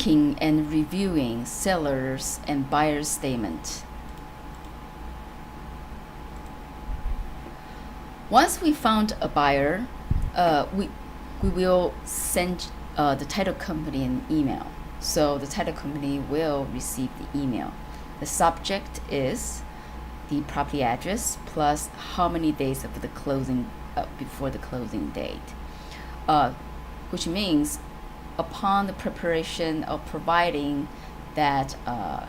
looking and reviewing sellers and buyers statement. Once we found a buyer, we will send the title company an email. So the title company will receive the email. The subject is the property address plus how many days of the closing before the closing date, which means upon the preparation of providing that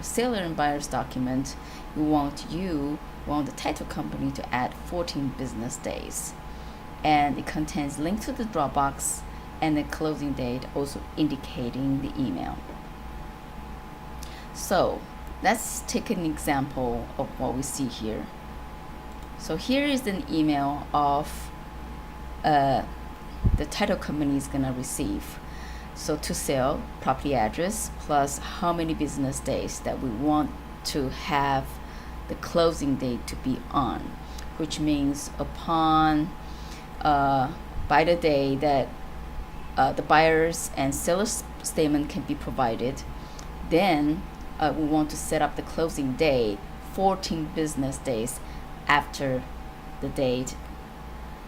seller and buyer's document, you want the title company to add 14 business days, and it contains link to the Dropbox and the closing date, also indicating the email. So let's take an example of what we see here. So here is an email of the title company is gonna receive. So to sell, property address plus how many business days that we want to have the closing date to be on, which means upon by the day that the buyers and sellers statement can be provided, then we want to set up the closing date 14 business days after the date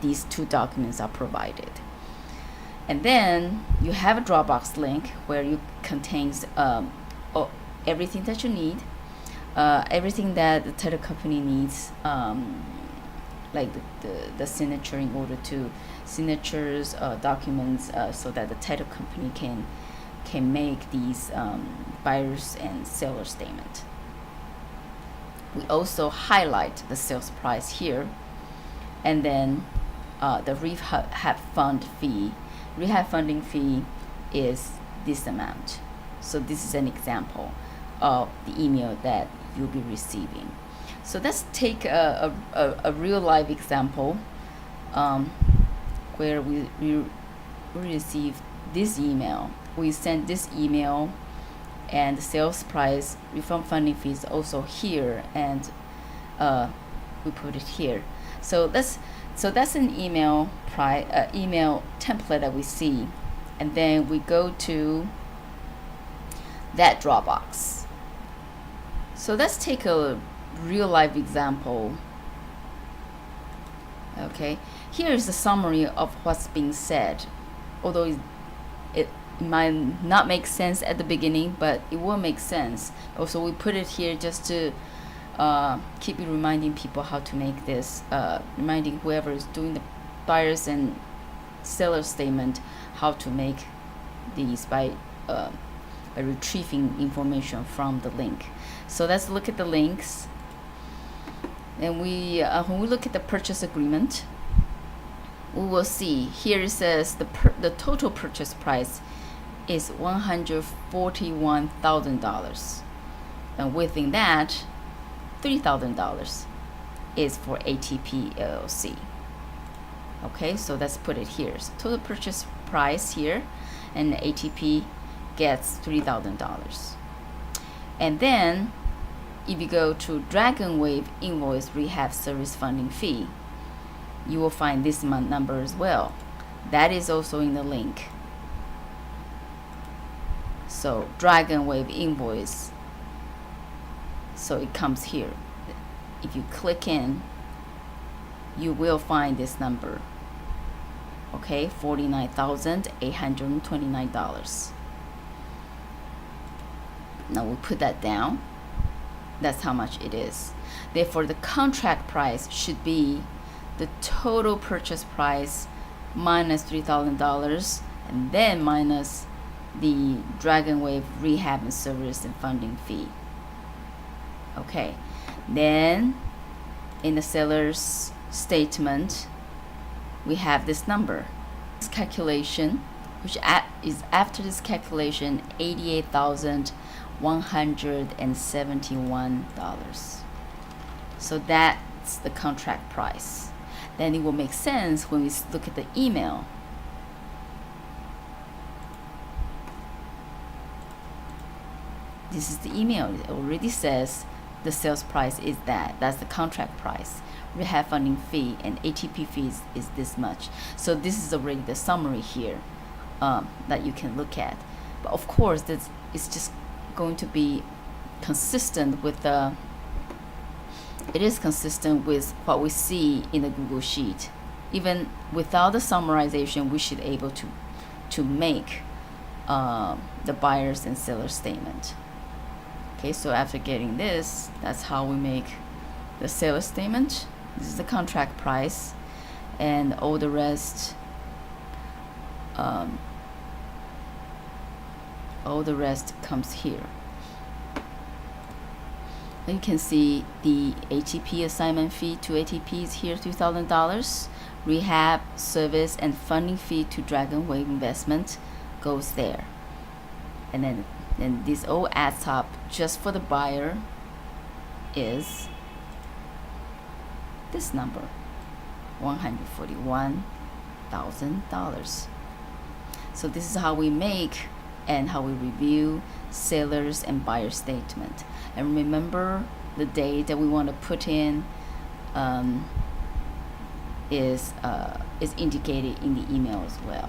these two documents are provided. And then you have a Dropbox link where you contains everything that you need, everything that the title company needs, like the signature in order to signatures, documents, so that the title company can make these buyers and seller statement. We also highlight the sales price here, and then the rehab funding fee is this amount. So this is an example of the email that you'll be receiving. So let's take a real life example where we receive this email. We send this email, and the sales price, refund funding fee is also here, and we put it here. So that's an email email template that we see, and then we go to that Dropbox. So let's take a real life example. Okay, here is the summary of what's being said, although it might not make sense at the beginning, but it will make sense. Also, we put it here just to keep reminding people how to make this, reminding whoever is doing the buyers and seller statement how to make these by retrieving information from the link. So let's look at the links. And when we look at the purchase agreement, we will see here it says the total purchase price is $141,000, and within that, $3,000 is for ATP LLC. Okay, so let's put it here. So total purchase price here, and the ATP gets $3,000. And then if you go to Dragon Wave invoice rehab service funding fee, you will find this number as well. That is also in the link. So Dragon Wave invoice, so it comes here. If you click in, you will find this number. Okay, $49,829. Now we'll put that down. That's how much it is. Therefore, the contract price should be the total purchase price minus $3,000, and then minus the Dragon Wave rehab and service and funding fee. Okay, then in the seller's statement, we have this number. This calculation, which is after this calculation, $88,171. So that's the contract price. Then it will make sense when we look at the email. This is the email. It already says the sales price is that. That's the contract price. Rehab funding fee and ATP fees is this much. So this is already the summary here that you can look at. But of course, it's just going to be consistent with the, it is consistent with what we see in the Google Sheet. Even without the summarization, we should able to make the buyer's and seller's statement. Okay, so after getting this, that's how we make the seller's statement. This is the contract price, and all the rest, comes here. And you can see the ATP assignment fee to ATP is here, $2,000. Rehab, service, and funding fee to Dragon Wave Investment goes there. And then this all adds up just for the buyer is this number, $141,000. So this is how we make and how we review seller's and buyer statement. And remember, the date that we want to put in is indicated in the email as well.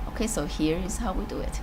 Okay, so here is how we do it.